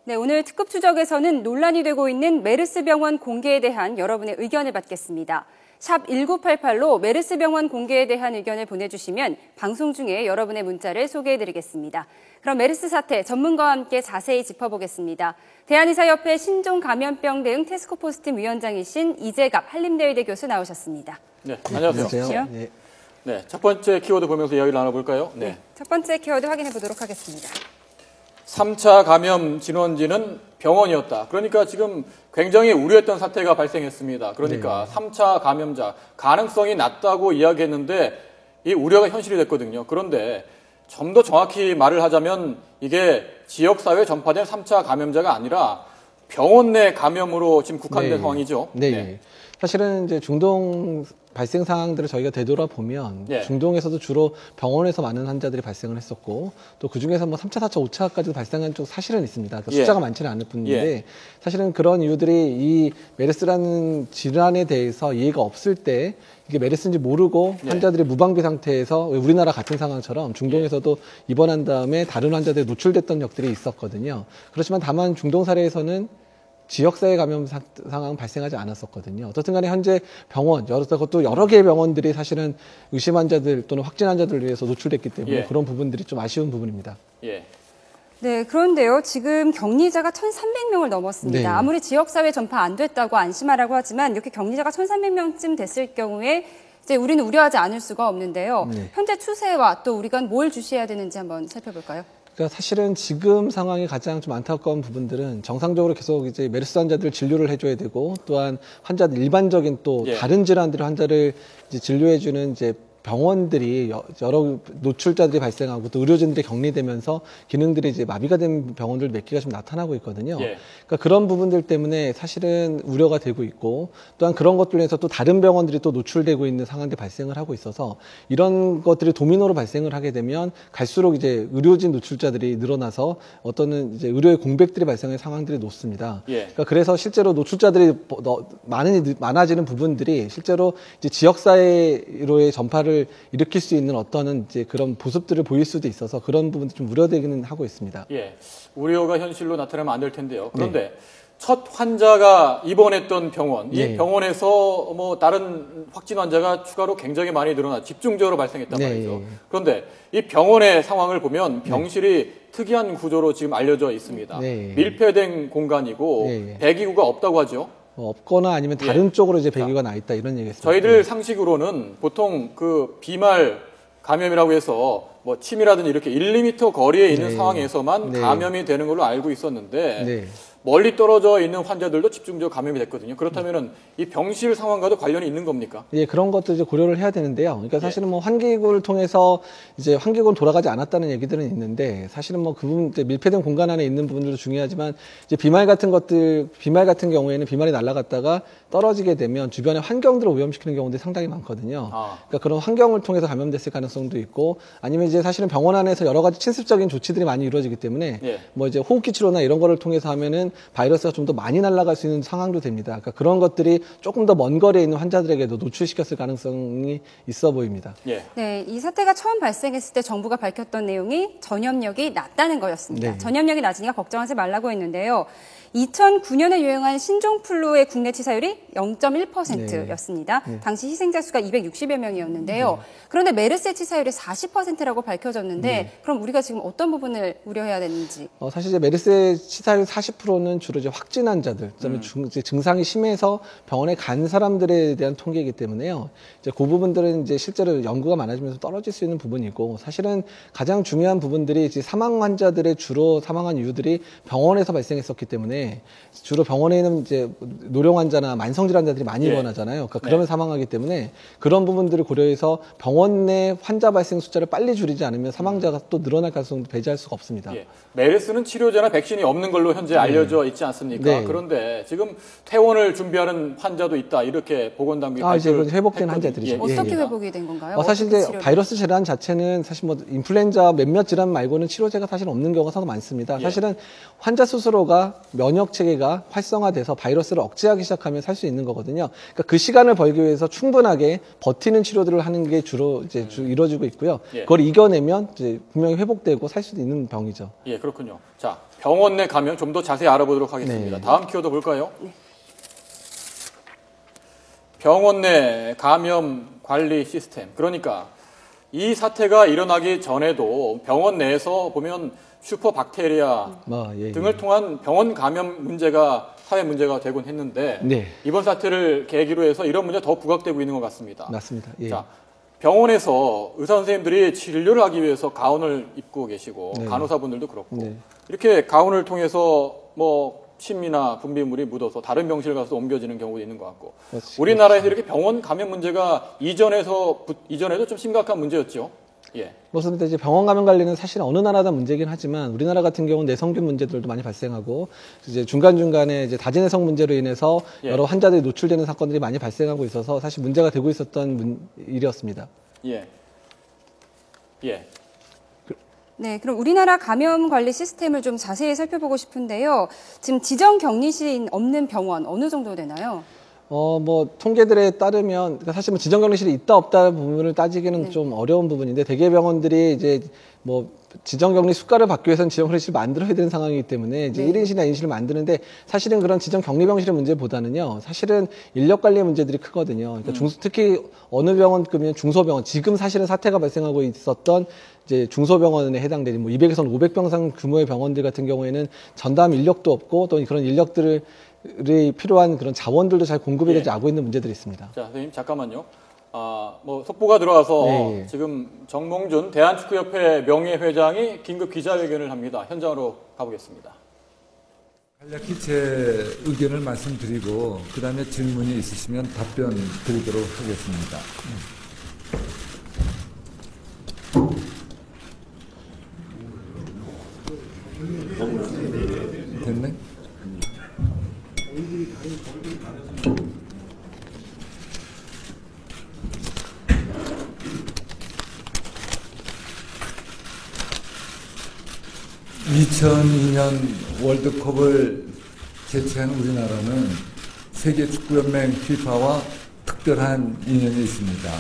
네, 오늘 특급 추적에서는 논란이 되고 있는 메르스 병원 공개에 대한 여러분의 의견을 받겠습니다. 샵 1988로 메르스 병원 공개에 대한 의견을 보내주시면 방송 중에 여러분의 문자를 소개해드리겠습니다. 그럼 메르스 사태 전문가와 함께 자세히 짚어보겠습니다. 대한의사협회 신종감염병 대응 태스크포스팀 위원장이신 이재갑 한림대의대 교수 나오셨습니다. 네, 안녕하세요. 네, 첫 번째 키워드 보면서 이야기를 나눠볼까요? 네, 첫 번째 키워드 확인해 보도록 하겠습니다. 3차 감염 진원지는 병원이었다. 그러니까 지금 굉장히 우려했던 사태가 발생했습니다. 그러니까 3차 감염자 가능성이 낮다고 이야기했는데 이 우려가 현실이 됐거든요. 그런데 좀 더 정확히 말을 하자면 이게 지역사회에 전파된 3차 감염자가 아니라 병원 내 감염으로 지금 국한된 상황이죠. 네. 사실은 이제 중동 발생 상황들을 저희가 되돌아보면 중동에서도 주로 병원에서 많은 환자들이 발생을 했었고 또 그중에서 뭐 3차, 4차, 5차까지도 발생한 쪽 사실은 있습니다. 그러니까 숫자가 많지는 않을 뿐인데 사실은 그런 이유들이 이 메르스라는 질환에 대해서 이해가 없을 때 이게 메르스인지 모르고 환자들이 무방비 상태에서 우리나라 같은 상황처럼 중동에서도 입원한 다음에 다른 환자들이 노출됐던 적들이 있었거든요. 그렇지만 다만 중동 사례에서는 지역사회 감염 상황 발생하지 않았었거든요. 어떻든 간에 현재 병원, 그것도 여러 개의 병원들이 사실은 의심 환자들 또는 확진 환자들을 위해서 노출됐기 때문에 그런 부분들이 좀 아쉬운 부분입니다. 네, 그런데요. 지금 격리자가 1,300명을 넘었습니다. 아무리 지역사회 전파 안 됐다고 안심하라고 하지만 이렇게 격리자가 1,300명쯤 됐을 경우에 이제 우리는 우려하지 않을 수가 없는데요. 현재 추세와 또 우리가 뭘 주시해야 되는지 한번 살펴볼까요? 그러니까 사실은 지금 상황이 가장 좀 안타까운 부분들은 정상적으로 계속 이제 메르스 환자들 진료를 해줘야 되고 또한 환자들 일반적인 또 다른 질환들의 환자를 이제 진료해주는 이제 병원들이 여러 노출자들이 발생하고 또 의료진들이 격리되면서 기능들이 이제 마비가 된 병원들 몇 개가 좀 나타나고 있거든요. 그러니까 그런 부분들 때문에 사실은 우려가 되고 있고 또한 그런 것들로 해서 또 다른 병원들이 또 노출되고 있는 상황들이 발생을 하고 있어서 이런 것들이 도미노로 발생을 하게 되면 갈수록 이제 의료진 노출자들이 늘어나서 어떤 이제 의료의 공백들이 발생하는 상황들이 높습니다. 그러니까 그래서 실제로 노출자들이 많아지는 부분들이 실제로 이제 지역사회로의 전파를 일으킬 수 있는 어떤 이제 그런 모습들을 보일 수도 있어서 그런 부분도 좀 우려되기는 하고 있습니다. 우려가 현실로 나타나면 안 될 텐데요. 그런데 첫 환자가 입원했던 병원, 이 병원에서 뭐 다른 확진 환자가 추가로 굉장히 많이 늘어나 집중적으로 발생했단 말이죠. 그런데 이 병원의 상황을 보면 병실이 특이한 구조로 지금 알려져 있습니다. 밀폐된 공간이고 배기구가 없다고 하죠. 없거나 아니면 다른 쪽으로 이제 배기가 나 있다 이런 얘기였습니다. 저희들 상식으로는 보통 그 비말 감염이라고 해서 뭐 침이라든지 이렇게 1, 2m 거리에 있는 상황에서만 감염이 되는 걸로 알고 있었는데 멀리 떨어져 있는 환자들도 집중적으로 감염이 됐거든요. 그렇다면은 이 병실 상황과도 관련이 있는 겁니까? 그런 것도 이제 고려를 해야 되는데요. 그러니까 사실은 뭐 환기구를 통해서 이제 환기구는 돌아가지 않았다는 얘기들은 있는데 사실은 뭐 그 부분 이제 밀폐된 공간 안에 있는 부분들도 중요하지만 이제 비말 같은 경우에는 비말이 날아갔다가 떨어지게 되면 주변의 환경들을 오염시키는 경우들이 상당히 많거든요. 그러니까 그런 환경을 통해서 감염됐을 가능성도 있고 아니면 이제 사실은 병원 안에서 여러 가지 침습적인 조치들이 많이 이루어지기 때문에 뭐 이제 호흡기 치료나 이런 거를 통해서 하면은 바이러스가 좀 더 많이 날아갈 수 있는 상황도 됩니다. 그러니까 그런 것들이 조금 더 먼 거리에 있는 환자들에게도 노출시켰을 가능성이 있어 보입니다. 네, 이 사태가 처음 발생했을 때 정부가 밝혔던 내용이 전염력이 낮다는 거였습니다. 전염력이 낮으니까 걱정하지 말라고 했는데요. 2009년에 유행한 신종플루의 국내 치사율이 0.1%였습니다. 당시 희생자 수가 260여 명이었는데요. 그런데 메르스의 치사율이 40%라고 밝혀졌는데 그럼 우리가 지금 어떤 부분을 우려해야 되는지? 사실 이제 메르스의 치사율 40%는 주로 이제 확진 환자들, 그다음에 증상이 심해서 병원에 간 사람들에 대한 통계이기 때문에요. 이제 그 부분들은 이제 실제로 연구가 많아지면서 떨어질 수 있는 부분이고 사실은 가장 중요한 부분들이 이제 사망 환자들의 주로 사망한 이유들이 병원에서 발생했었기 때문에 주로 병원에 있는 이제 노령 환자나 만성질 환자들이 많이 입원하잖아요. 그러니까 그러면 사망하기 때문에 그런 부분들을 고려해서 병원 내 환자 발생 숫자를 빨리 줄이지 않으면 사망자가 또 늘어날 가능성도 배제할 수가 없습니다. 메르스는 치료제나 백신이 없는 걸로 현재 알려져 있지 않습니까? 그런데 지금 퇴원을 준비하는 환자도 있다 이렇게 보건당국이 이제 회복된 환자들이죠. 어떻게 회복이 된 건가요? 사실 이제 바이러스 질환 자체는 사실 뭐 인플루엔자 몇몇 질환 말고는 치료제가 사실 없는 경우가 상당히 많습니다. 사실은 환자 스스로가 면역 체계가 활성화돼서 바이러스를 억제하기 시작하면 살 수 있는 거거든요. 그러니까 그 시간을 벌기 위해서 충분하게 버티는 치료들을 하는 게 주로 이제 이루어지고 있고요. 예. 그걸 이겨내면 이제 분명히 회복되고 살 수도 있는 병이죠. 예, 그렇군요. 자, 병원 내 감염 좀 더 자세히 알아보도록 하겠습니다. 네. 다음 키워드 볼까요? 네. 병원 내 감염 관리 시스템. 그러니까 이 사태가 일어나기 전에도 병원 내에서 보면 슈퍼박테리아 예, 등을 통한 병원 감염 문제가 사회 문제가 되곤 했는데 네. 이번 사태를 계기로 해서 이런 문제가 더 부각되고 있는 것 같습니다. 맞습니다. 예. 자, 병원에서 의사 선생님들이 진료를 하기 위해서 가운을 입고 계시고 네. 간호사분들도 그렇고 네. 이렇게 가운을 통해서 뭐 침이나 분비물이 묻어서 다른 병실 가서 옮겨지는 경우도 있는 것 같고 그렇지. 우리나라에서 이렇게 병원 감염 문제가 이전에도 좀 심각한 문제였죠. 예. 그렇습니다. 이제 병원 감염 관리는 사실 어느 나라나 문제긴 하지만 우리나라 같은 경우는 내성균 문제들도 많이 발생하고 이제 중간중간에 이제 다진내성 문제로 인해서 예. 여러 환자들이 노출되는 사건들이 많이 발생하고 있어서 사실 문제가 되고 있었던 일이었습니다. 예. 예. 네, 그럼 우리나라 감염 관리 시스템을 좀 자세히 살펴보고 싶은데요. 지금 지정 격리실이 없는 병원 어느 정도 되나요? 뭐 통계들에 따르면 그러니까 사실 뭐 지정격리실이 있다 없다 부분을 따지기는 네. 좀 어려운 부분인데 대개 병원들이 이제 뭐 지정격리 수가를 받기 위해서는 지정격리실을 만들어야 되는 상황이기 때문에 이제 네. 1인실이나 2인실을 만드는데 사실은 그런 지정격리병실의 문제보다는요 사실은 인력관리 문제들이 크거든요. 그러니까 특히 어느 병원급이면 중소병원 지금 사실은 사태가 발생하고 있었던 이제 중소병원에 해당되는 뭐 200에서 500병상 규모의 병원들 같은 경우에는 전담 인력도 없고 또 그런 인력들을 필요한 그런 자원들도 잘 공급이 되지 않고 있는 문제들이 있습니다. 자, 선생님 잠깐만요. 뭐 속보가 들어와서 네. 지금 정몽준 대한축구협회 명예회장이 긴급 기자회견을 합니다. 현장으로 가보겠습니다. 간략히 제 의견을 말씀드리고 그 다음에 질문이 있으시면 답변 드리도록 하겠습니다. 됐네? (2002년) 월드컵을 개최한 우리나라는 세계축구연맹 FIFA와 특별한 인연이 있습니다.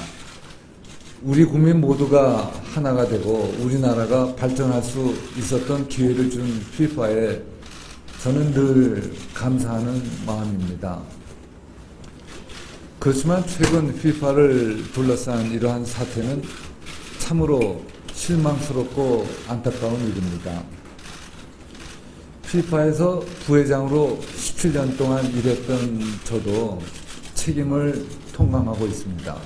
우리 국민 모두가 하나가 되고 우리나라가 발전할 수 있었던 기회를 준 FIFA에 저는 늘 감사하는 마음입니다. 그렇지만 최근 FIFA를 둘러싼 이러한 사태는 참으로 실망스럽고 안타까운 일입니다. FIFA에서 부회장으로 17년 동안 일했던 저도 책임을 통감하고 있습니다.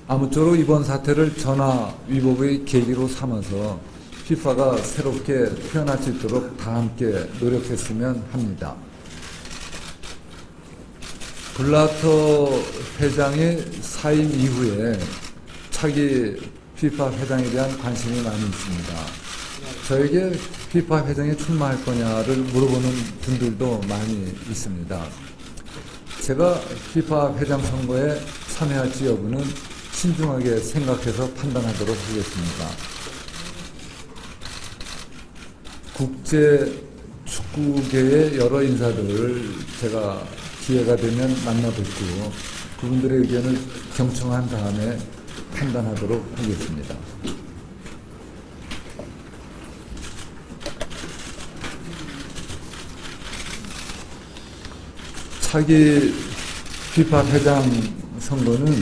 아무쪼록 이번 사태를 전화 위복의 계기로 삼아서 FIFA가 새롭게 태어날 수 있도록 다 함께 노력했으면 합니다. 블라터 회장의 사임 이후에 차기 FIFA 회장에 대한 관심이 많이 있습니다. 저에게 FIFA 회장에 출마할 거냐를 물어보는 분들도 많이 있습니다. 제가 FIFA 회장 선거에 참여할지 여부는 신중하게 생각해서 판단하도록 하겠습니다. 국제 축구계의 여러 인사들을 제가 기회가 되면 만나뵙고 그분들의 의견을 경청한 다음에 판단하도록 하겠습니다. 차기 FIFA 회장 선거는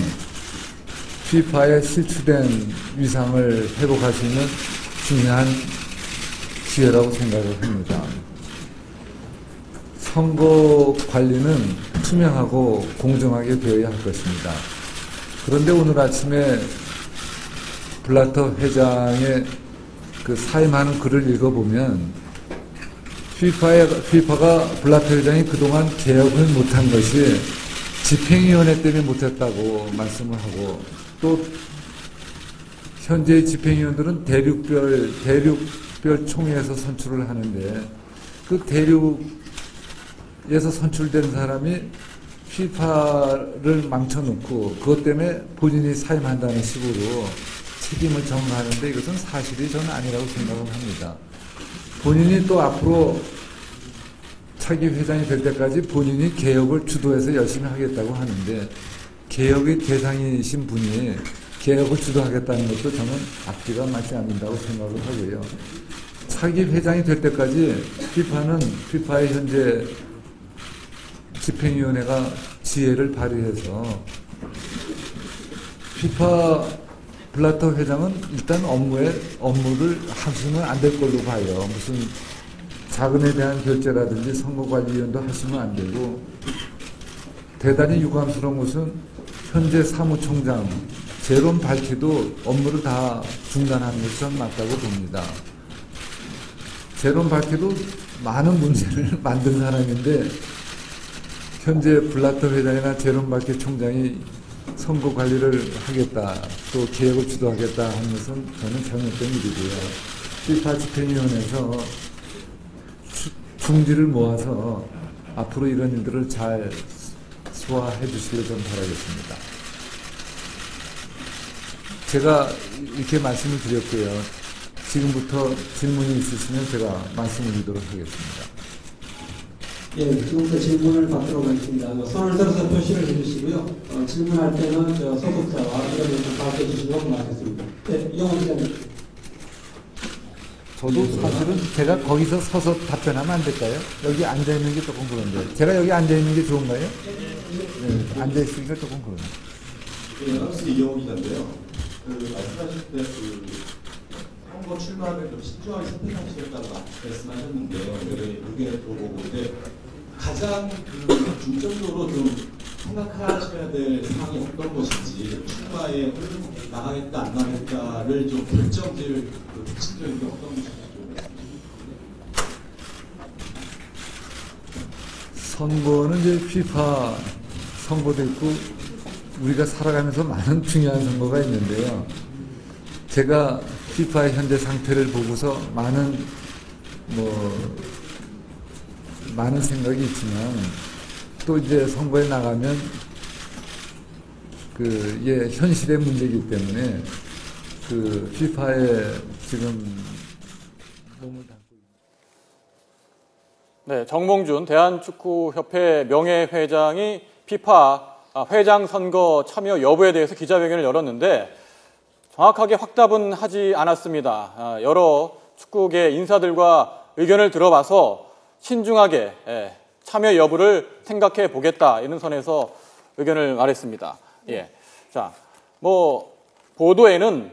FIFA의 실추된 위상을 회복할 수 있는 중요한 기회라고 생각을 합니다. 선거 관리는 투명하고 공정하게 되어야 할 것입니다. 그런데 오늘 아침에 블라터 회장의 그 사임하는 글을 읽어보면 FIFA가 블라터 회장이 그동안 개혁을 못한 것이 집행위원회 때문에 못했다고 말씀을 하고 또 현재의 집행위원들은 대륙별 총회에서 선출을 하는데 그 대륙에서 선출된 사람이 FIFA를 망쳐놓고 그것 때문에 본인이 사임한다는 식으로 책임을 전가하는데 이것은 사실이 저는 아니라고 생각을 합니다. 본인이 또 앞으로 차기 회장이 될 때까지 본인이 개혁을 주도해서 열심히 하겠다고 하는데 개혁의 대상이신 분이 개혁을 주도하겠다는 것도 저는 앞뒤가 맞지 않는다고 생각을 하고요. 차기 회장이 될 때까지 피파의 현재 집행위원회가 지혜를 발휘해서 피파 블라터 회장은 일단 업무를 하시면 안 될 걸로 봐요. 무슨 자금에 대한 결제라든지 선거관리위원도 하시면 안 되고, 대단히 유감스러운 것은 현재 사무총장 제롬 발키도 업무를 다 중단하는 것이 저는 맞다고 봅니다. 제롬 발키도 많은 문제를 만든 사람인데 현재 블라터 회장이나 제롬 발키 총장이 선거 관리를 하겠다, 또 개혁을 주도하겠다 하는 것은 저는 잘못된 일이고요. 피파 집행위원회에서 중지를 모아서 앞으로 이런 일들을 잘 소화해 주시길 좀 바라겠습니다. 제가 이렇게 말씀을 드렸고요. 지금부터 질문이 있으시면 제가 말씀을 드리도록 하겠습니다. 예, 지금부터 질문을 받도록 하겠습니다. 손을 들어서 표시를 해주시고요. 질문할 때는 소속사와 이름을 좀 밝혀 주시고 고맙겠습니다. 네, 이용훈 기자님. 저도 사실은 제가 거기서 서서 답변하면 안 될까요? 여기 앉아있는 게 조금 그런데. 제가 여기 앉아있는 게 좋은가요? 네, 앉아있으니까 조금 그러네요. 네, 아나운서 이용훈 기자인데요. 말씀하실 때 선거 출마를 좀 신중하게 선택하시겠다고 말씀하셨는데요. 의견을 들어보고 근데 가장 중점적으로 좀 생각하셔야 될 사항이 어떤 것인지, 출마에 나가겠다 안 나가겠다를 좀 결정질 핵심적인 게 어떤 것인지 좀. 선거는 이제 피파 선거도 있고 우리가 살아가면서 많은 중요한 선거가 있는데요. 제가 피파의 현재 상태를 보고서 많은 생각이 있지만 또 이제 선거에 나가면 현실의 문제이기 때문에 피파에 지금 몸을 담고 있는. 네, 정몽준 대한축구협회 명예회장이 피파 회장 선거 참여 여부에 대해서 기자회견을 열었는데 정확하게 확답은 하지 않았습니다. 여러 축구계 인사들과 의견을 들어봐서 신중하게 참여 여부를 생각해 보겠다, 이런 선에서 의견을 말했습니다. 예. 자, 보도에는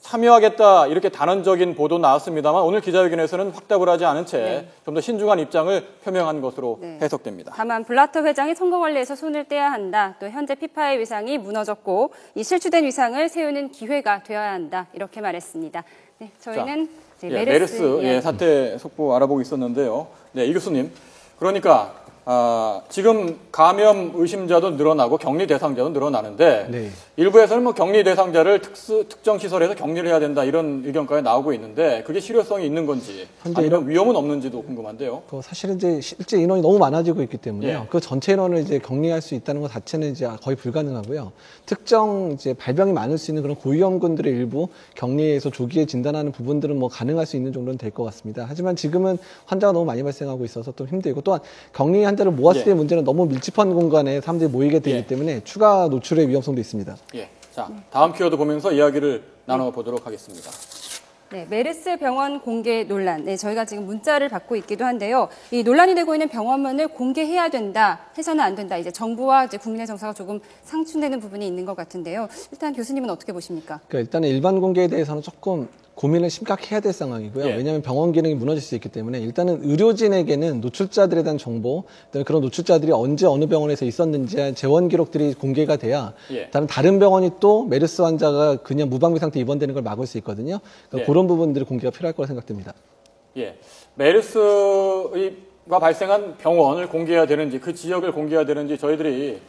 참여하겠다 이렇게 단언적인 보도 나왔습니다만 오늘 기자회견에서는 확답을 하지 않은 채 좀 더 신중한 입장을 표명한 것으로 해석됩니다. 다만 블라터 회장이 선거 관리에서 손을 떼야 한다. 또 현재 피파의 위상이 무너졌고 이 실추된 위상을 세우는 기회가 되어야 한다. 이렇게 말했습니다. 네, 저희는 자, 메르스 사태 속보 알아보고 있었는데요. 네, 이 교수님. 그러니까 지금 감염 의심자도 늘어나고 격리 대상자도 늘어나는데 네. 일부에서는 격리 대상자를 특정 시설에서 격리를 해야 된다, 이런 의견까지 나오고 있는데 그게 실효성이 있는 건지 아니면 위험은 없는지도 궁금한데요. 사실은 이제 실제 인원이 너무 많아지고 있기 때문에요. 예. 그 전체 인원을 이제 격리할 수 있다는 것 자체는 이제 거의 불가능하고요. 특정 이제 발병이 많을 수 있는 그런 고위험군들의 일부 격리해서 조기에 진단하는 부분들은 가능할 수 있는 정도는 될 것 같습니다. 하지만 지금은 환자가 너무 많이 발생하고 있어서 좀 힘들고, 또한 격리 환자를 모았을 때의 문제는 너무 밀집한 공간에 사람들이 모이게 되기 때문에 추가 노출의 위험성도 있습니다. 예. 자, 다음 키워드 보면서 이야기를 나눠보도록 하겠습니다. 네, 메르스 병원 공개 논란. 네, 저희가 지금 문자를 받고 있기도 한데요. 이 논란이 되고 있는 병원만을 공개해야 된다, 해서는 안 된다. 이제 정부와 이제 국민의 정서가 조금 상충되는 부분이 있는 것 같은데요. 일단 교수님은 어떻게 보십니까? 그러니까 일단은 일반 공개에 대해서는 조금 고민을 심각해야 될 상황이고요. 예. 왜냐하면 병원 기능이 무너질 수 있기 때문에 일단은 의료진에게는 노출자들에 대한 정보, 그런 노출자들이 언제 어느 병원에서 있었는지 재원 기록들이 공개가 돼야 다른 병원이 또 메르스 환자가 그냥 무방비 상태 입원되는 걸 막을 수 있거든요. 그러니까 그런 부분들이 공개가 필요할 거라 생각됩니다. 예, 메르스가 발생한 병원을 공개해야 되는지, 그 지역을 공개해야 되는지 저희들이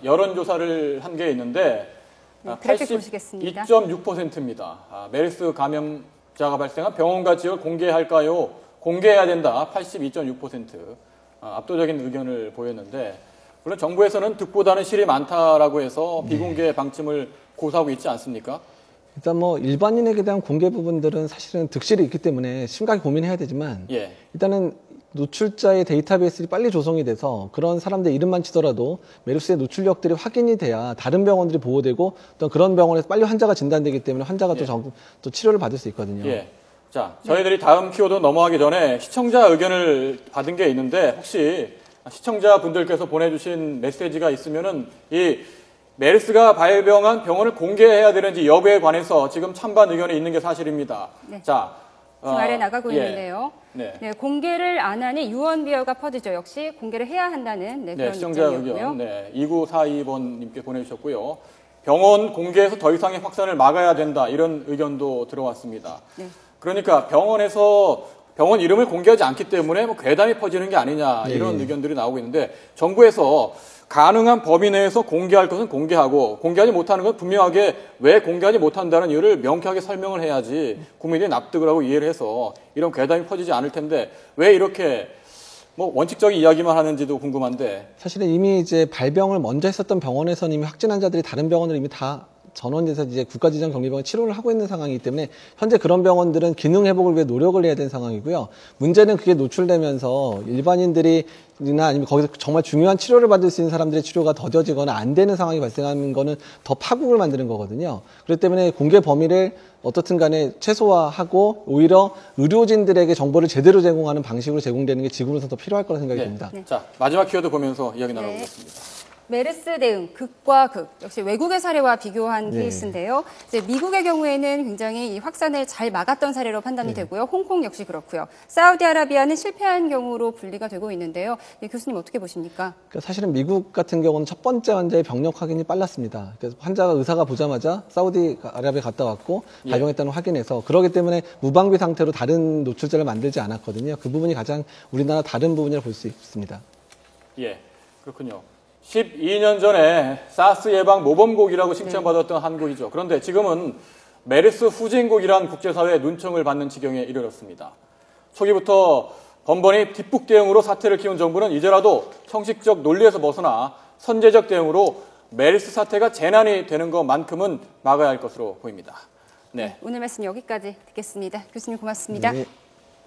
여론조사를 한 게 있는데 82.6%입니다. 메르스 감염자가 발생한 병원과 지역을 공개할까요? 공개해야 된다. 82.6%. 압도적인 의견을 보였는데, 물론 정부에서는 득보다는 실이 많다라고 해서 비공개 방침을 고수하고 있지 않습니까? 일단 일반인에게 대한 공개 부분들은 사실은 득실이 있기 때문에 심각하게 고민해야 되지만 일단은 노출자의 데이터베이스를 빨리 조성이 돼서 그런 사람들 이름만 치더라도 메르스의 노출력들이 확인이 돼야 다른 병원들이 보호되고 또 그런 병원에서 빨리 환자가 진단되기 때문에 환자가 또 치료를 받을 수 있거든요. 예. 자, 저희들이 다음 키워드 넘어가기 전에 시청자 의견을 받은 게 있는데 혹시 시청자분들께서 보내주신 메시지가 있으면은 이 메르스가 발병한 병원을 공개해야 되는지 여부에 관해서 지금 찬반 의견이 있는 게 사실입니다. 네. 자, 지금 아래 나가고 있는데요. 네. 네, 공개를 안 하니 유언비어가 퍼지죠. 역시 공개를 해야 한다는 그런 시청자 입장이었고요. 의견 2942번님께 보내주셨고요. 병원 공개에서 더 이상의 확산을 막아야 된다 이런 의견도 들어왔습니다. 네. 그러니까 병원에서 병원 이름을 공개하지 않기 때문에 뭐 괴담이 퍼지는 게 아니냐 이런 의견들이 나오고 있는데 정부에서 가능한 범위 내에서 공개할 것은 공개하고 공개하지 못하는 건 분명하게 왜 공개하지 못한다는 이유를 명쾌하게 설명을 해야지 국민들이 납득을 하고 이해를 해서 이런 괴담이 퍼지지 않을 텐데 왜 이렇게 뭐 원칙적인 이야기만 하는지도 궁금한데 사실은 이미 이제 발병을 먼저 했었던 병원에서는 이미 확진 환자들이 다른 병원으로 이미 다 전원돼서 이제 국가지정경리병원 치료를 하고 있는 상황이기 때문에 현재 그런 병원들은 기능 회복을 위해 노력을 해야 되는 상황이고요. 문제는 그게 노출되면서 일반인들이나 아니면 거기서 정말 중요한 치료를 받을 수 있는 사람들의 치료가 더뎌지거나 안 되는 상황이 발생하는 거는 더 파국을 만드는 거거든요. 그렇기 때문에 공개 범위를 어떻든 간에 최소화하고 오히려 의료진들에게 정보를 제대로 제공하는 방식으로 제공되는 게 지금으로서 더 필요할 거라 생각이 듭니다. 네. 자, 마지막 키워드 보면서 이야기 나눠보겠습니다. 메르스 대응, 극과 극. 역시 외국의 사례와 비교한 케이스인데요. 이제 미국의 경우에는 굉장히 이 확산을 잘 막았던 사례로 판단이 되고요. 홍콩 역시 그렇고요. 사우디아라비아는 실패한 경우로 분리가 되고 있는데요. 교수님 어떻게 보십니까? 그러니까 사실은 미국 같은 경우는 첫 번째 환자의 병력 확인이 빨랐습니다. 그래서 환자가 의사가 보자마자 사우디아라비아 갔다 왔고 발병했다는 확인해서 그렇기 때문에 무방비 상태로 다른 노출자를 만들지 않았거든요. 그 부분이 가장 우리나라 다른 부분이라고 볼 수 있습니다. 예, 그렇군요. 12년 전에 사스 예방 모범국이라고 칭찬받았던 한국이죠. 그런데 지금은 메르스 후진국이란 국제사회의 눈총을 받는 지경에 이르렀습니다. 초기부터 번번이 뒷북 대응으로 사태를 키운 정부는 이제라도 형식적 논리에서 벗어나 선제적 대응으로 메르스 사태가 재난이 되는 것만큼은 막아야 할 것으로 보입니다. 네. 오늘 말씀 여기까지 듣겠습니다. 교수님 고맙습니다. 네.